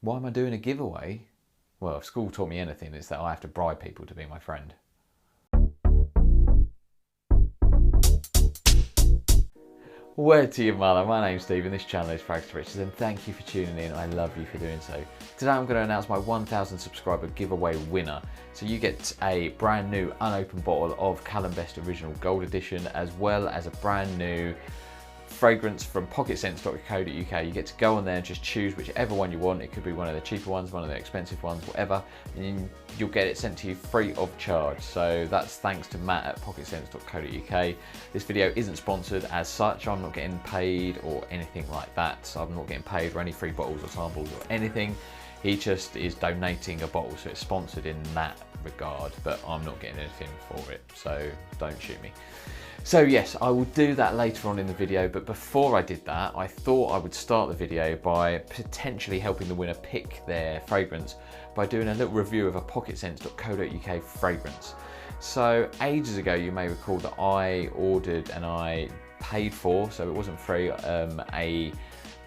Why am I doing a giveaway? Well, if school taught me anything, it's that I have to bribe people to be my friend. Word to your mother, my name's Steve and this channel is FRAG30 and thank you for tuning in. I love you for doing so. Today I'm going to announce my 1000 subscriber giveaway winner. So you get a brand new unopened bottle of Callum Best Original Gold Edition, as well as a brand new fragrance from pocketscents.co.uk. You get to go on there and just choose whichever one you want. It could be one of the cheaper ones, one of the expensive ones, whatever, and you'll get it sent to you free of charge. So that's thanks to Matt at pocketscents.co.uk. This video isn't sponsored as such. I'm not getting paid or anything like that. So I'm not getting paid for any free bottles or samples or anything. He just is donating a bottle, so it's sponsored in that regard, but I'm not getting anything for it, so don't shoot me. So yes, I will do that later on in the video, but before I did that, I thought I would start the video by potentially helping the winner pick their fragrance by doing a little review of a pocketscents.co.uk fragrance. So ages ago, you may recall that I ordered and I paid for, so it wasn't free, a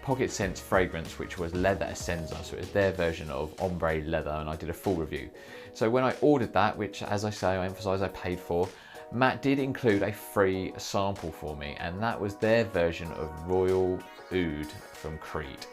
Pocket Scents fragrance which was Leather Essenza, so it was their version of ombre leather, and I did a full review. So when I ordered that, which as I say, I emphasise I paid for, Matt did include a free sample for me, and that was their version of Royal Oud from Creed.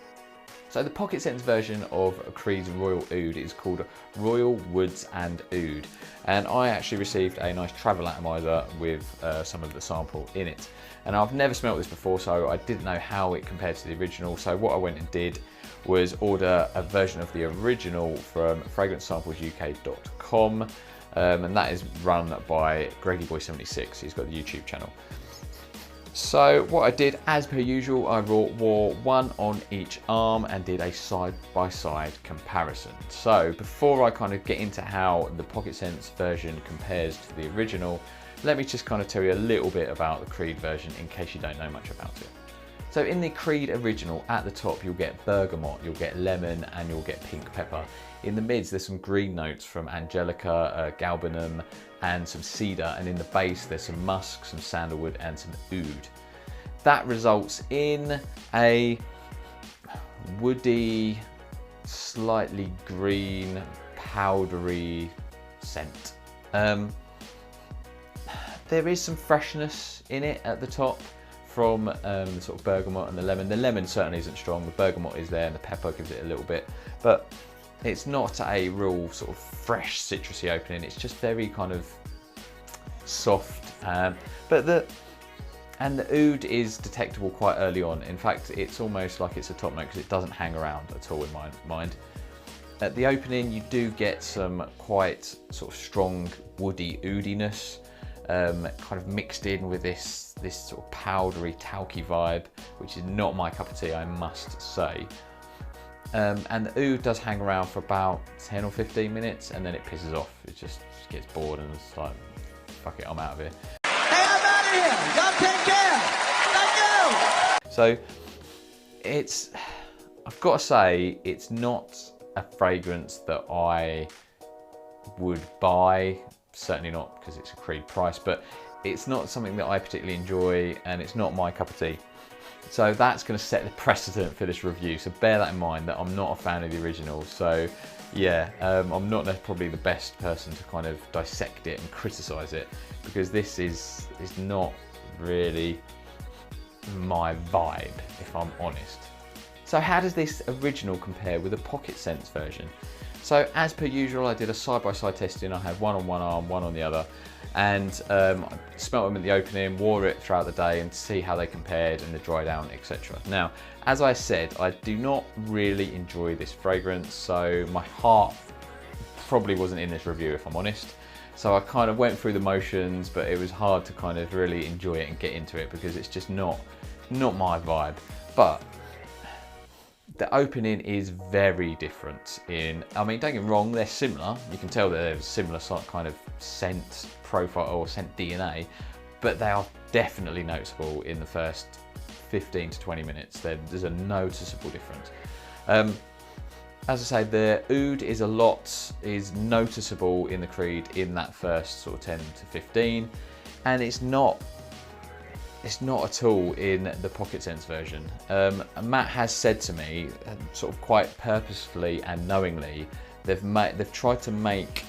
So the Pocket Scents version of Creed's Royal Oud is called Royal Woods and Oud, and I actually received a nice travel atomizer with some of the sample in it. And I've never smelt this before, so I didn't know how it compared to the original. So what I went and did was order a version of the original from fragrancesamplesuk.com, and that is run by GreggyBoy76. He's got the YouTube channel. So what I did, as per usual, I wore one on each arm and did a side-by-side comparison. So before I kind of get into how the Pocket Scents version compares to the original, let me just kind of tell you a little bit about the Creed version in case you don't know much about it. So in the Creed original, at the top you'll get bergamot, you'll get lemon, and you'll get pink pepper. In the mids there's some green notes from angelica, galbanum, and some cedar, and in the base there's some musk, some sandalwood, and some oud. That results in a woody, slightly green, powdery scent. There is some freshness in it at the top from the sort of bergamot and the lemon. The lemon certainly isn't strong, the bergamot is there, and the pepper gives it a little bit, but it's not a real sort of fresh citrusy opening. It's just very kind of soft, but the oud is detectable quite early on. In fact, it's almost like it's a top note because it doesn't hang around at all in my mind. At the opening, you do get some quite sort of strong woody oudiness, kind of mixed in with this sort of powdery, talky vibe, which is not my cup of tea, I must say. And the oud does hang around for about 10 or 15 minutes, and then it pisses off. It just gets bored and it's like, fuck it, I'm out of here. Hey, I'm out of here! Y'all take care! Thank you! So I've got to say, it's not a fragrance that I would buy. Certainly not because it's a Creed price, but it's not something that I particularly enjoy, and it's not my cup of tea. So that's going to set the precedent for this review, so bear that in mind, that I'm not a fan of the original. So yeah, I'm not probably the best person to kind of dissect it and criticise it, because this is not really my vibe, if I'm honest. So how does this original compare with the Pocket Scents version? So as per usual, I did a side-by-side testing. I had one on one arm, one on the other, and I smelt them at the opening, wore it throughout the day, and to see how they compared and the dry down, etc. Now, as I said, I do not really enjoy this fragrance, so my heart probably wasn't in this review, if I'm honest. So I kind of went through the motions, but it was hard to kind of really enjoy it and get into it because it's just not my vibe. But the opening is very different I mean, don't get me wrong, they're similar. You can tell that there's similar kind of scent profile or scent DNA, but they are definitely noticeable in the first 15 to 20 minutes. There's a noticeable difference. As I say, the oud is noticeable in the Creed in that first sort of 10 to 15, and it's not it's not at all in the Pocket Sense version. Matt has said to me, sort of quite purposefully and knowingly, they've tried to make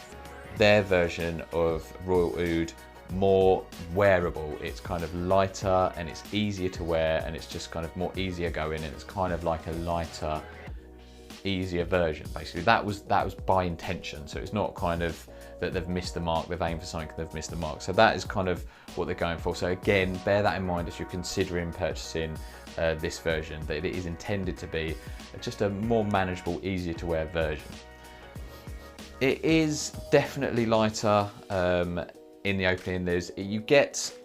their version of Royal Oud more wearable. It's kind of lighter and it's easier to wear, and it's just kind of more easier going, and it's kind of like a lighter, easier version. Basically, that was by intention. So it's not kind of that they've missed the mark, they've aimed for something, they've missed the mark. So that is kind of what they're going for. So again, bear that in mind as you're considering purchasing this version, that it is intended to be just a more manageable, easier to wear version. It is definitely lighter in the opening. You get,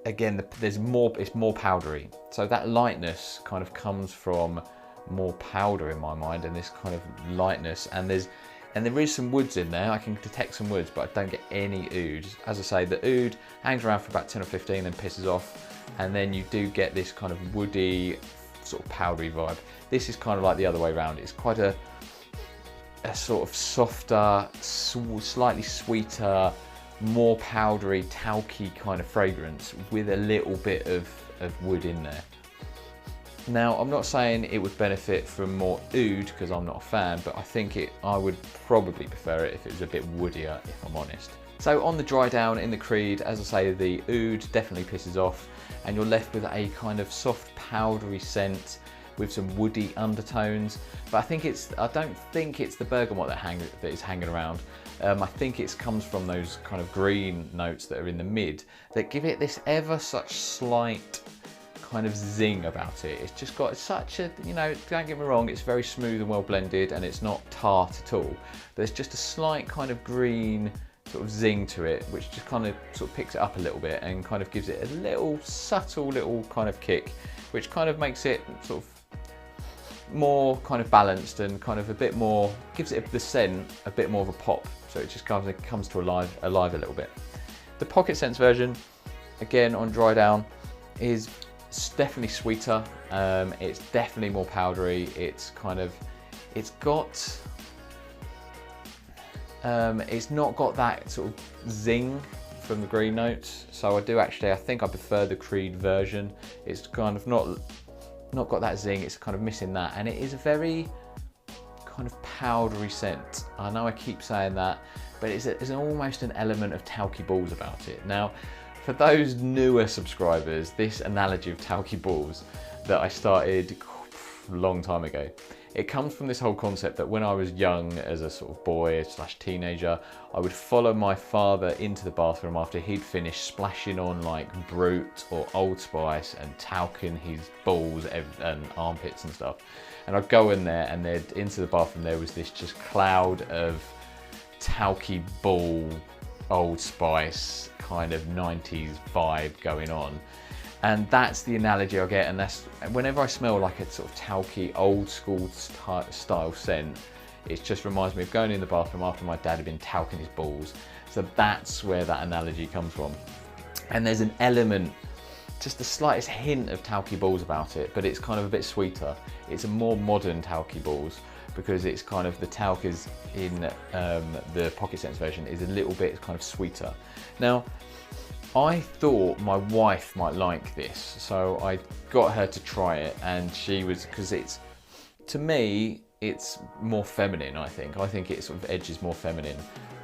again, it's more powdery. So that lightness kind of comes from more powder in my mind, and this kind of lightness, and there is some woods in there. I can detect some woods, but I don't get any oud. As I say, the oud hangs around for about 10 or 15 and pisses off, and then you do get this kind of woody, sort of powdery vibe. This is kind of like the other way around. It's quite a sort of softer, slightly sweeter, more powdery, talky kind of fragrance with a little bit of wood in there. Now, I'm not saying it would benefit from more oud, because I'm not a fan, but I think I would probably prefer it if it was a bit woodier, if I'm honest. So on the dry down in the Creed, as I say, the oud definitely pisses off, and you're left with a kind of soft powdery scent with some woody undertones. But I don't think it's the bergamot that is hanging around. I think it comes from those kind of green notes that are in the mid that give it this ever such slight kind of zing about it. It's just got such a, don't get me wrong, it's very smooth and well blended, and it's not tart at all. There's just a slight kind of green sort of zing to it, which just kind of sort of picks it up a little bit and kind of gives it a little subtle little kind of kick, which kind of makes it sort of more kind of balanced and kind of a bit more, gives it the scent a bit more of a pop. So it just comes to alive a little bit. The Pocket Sense version, again on dry down, is definitely sweeter. It's definitely more powdery. It's not got that sort of zing from the green notes. So I think I prefer the Creed version. It's kind of not got that zing. It's kind of missing that, and it is a very kind of powdery scent. I know I keep saying that, but it's almost an element of talky balls about it. Now, for those newer subscribers, this analogy of talky balls that I started a long time ago, it comes from this whole concept that when I was young, as a sort of boy / teenager, I would follow my father into the bathroom after he'd finished splashing on like Brute or Old Spice and talking his balls and armpits and stuff. And I'd go in there, and into the bathroom there was this just cloud of talky ball, Old Spice kind of 90s vibe going on. And that's the analogy I get, and that's whenever I smell like a sort of talky, old school style scent, it just reminds me of going in the bathroom after my dad had been talking his balls. So that's where that analogy comes from. And there's an element, just the slightest hint of talky balls about it, but it's kind of a bit sweeter. It's a more modern talky balls, because it's kind of, the talc is in the Pocket Sense version is a little bit kind of sweeter. Now, I thought my wife might like this, so I got her to try it, and she was, because to me, it's more feminine, I think. I think it sort of edges more feminine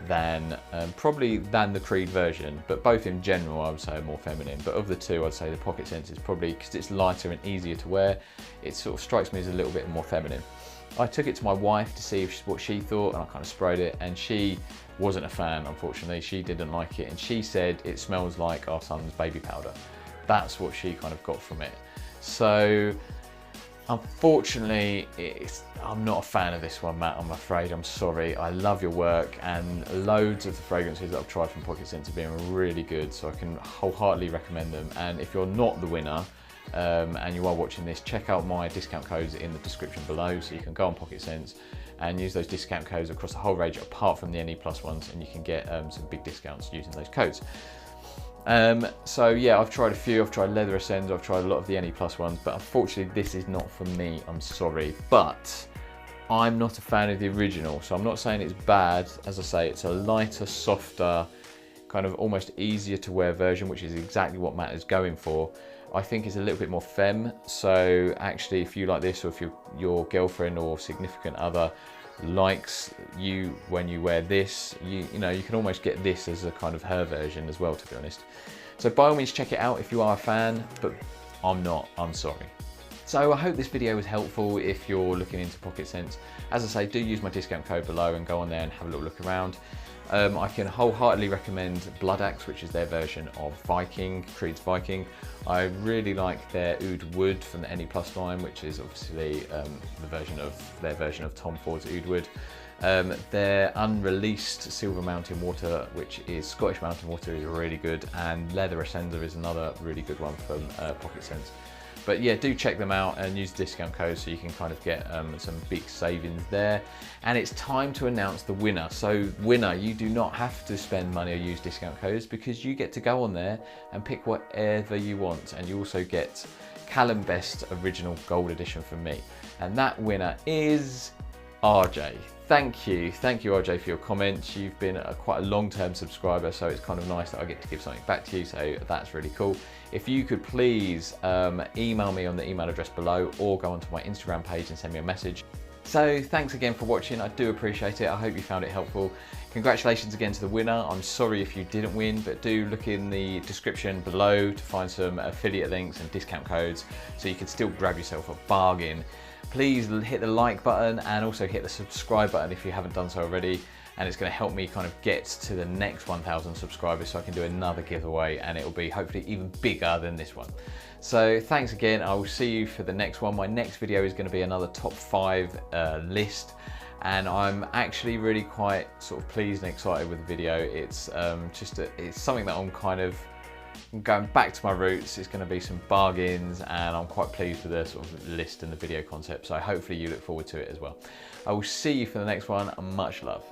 than, probably than the Creed version, but both in general I would say are more feminine. But of the two, I'd say the Pocket Sense is probably, because it's lighter and easier to wear, it sort of strikes me as a little bit more feminine. I took it to my wife to see what she thought, and I kind of sprayed it, and she wasn't a fan, unfortunately. She didn't like it, and she said it smells like our son's baby powder. That's what she kind of got from it. So unfortunately, I'm not a fan of this one, Matt, I'm afraid. I'm sorry. I love your work, and loads of the fragrances that I've tried from Pocket Sense have been really good, so I can wholeheartedly recommend them. And if you're not the winner, and you are watching this, check out my discount codes in the description below, so you can go on Pocket Sense and use those discount codes across the whole range apart from the NE+ ones, and you can get some big discounts using those codes. So yeah, I've tried a few. I've tried Leather Ascends, I've tried a lot of the NE+ ones, but unfortunately this is not for me, I'm sorry. But I'm not a fan of the original, so I'm not saying it's bad. As I say, it's a lighter, softer, kind of almost easier to wear version, which is exactly what Matt is going for. I think is a little bit more femme. So actually, if you like this, or if your girlfriend or significant other likes you when you wear this, you know, you can almost get this as a kind of her version as well, to be honest. So by all means check it out if you are a fan, but I'm not, I'm sorry. So I hope this video was helpful if you're looking into pocket scents. As I say, do use my discount code below and go on there and have a little look around. I can wholeheartedly recommend Blood Axe, which is their version of Viking, Creed's Viking. I really like their Oud Wood from the NE Plus line, which is obviously their version of Tom Ford's Oud Wood. Their unreleased Silver Mountain Water, which is Scottish Mountain Water, is really good, and Leather Ascender is another really good one from Pocket Scents. But yeah, do check them out and use the discount code so you can kind of get some big savings there. And it's time to announce the winner. So winner, you do not have to spend money or use discount codes, because you get to go on there and pick whatever you want. And you also get Callum Best Original Gold Edition from me. And that winner is RJ. Thank you RJ for your comments. You've been quite a long-term subscriber, so it's kind of nice that I get to give something back to you, so that's really cool. If you could please email me on the email address below, or go onto my Instagram page and send me a message. So thanks again for watching, I do appreciate it. I hope you found it helpful. Congratulations again to the winner. I'm sorry if you didn't win, but do look in the description below to find some affiliate links and discount codes so you can still grab yourself a bargain. Please hit the like button and also hit the subscribe button if you haven't done so already, and it's going to help me kind of get to the next 1,000 subscribers so I can do another giveaway, and it will be hopefully even bigger than this one. So thanks again. I will see you for the next one. My next video is going to be another top 5 list, and I'm actually really quite sort of pleased and excited with the video. It's it's something that I'm going back to my roots. It's going to be some bargains, and I'm quite pleased with the sort of list and the video concept, so hopefully you look forward to it as well. I will see you for the next one, and much love.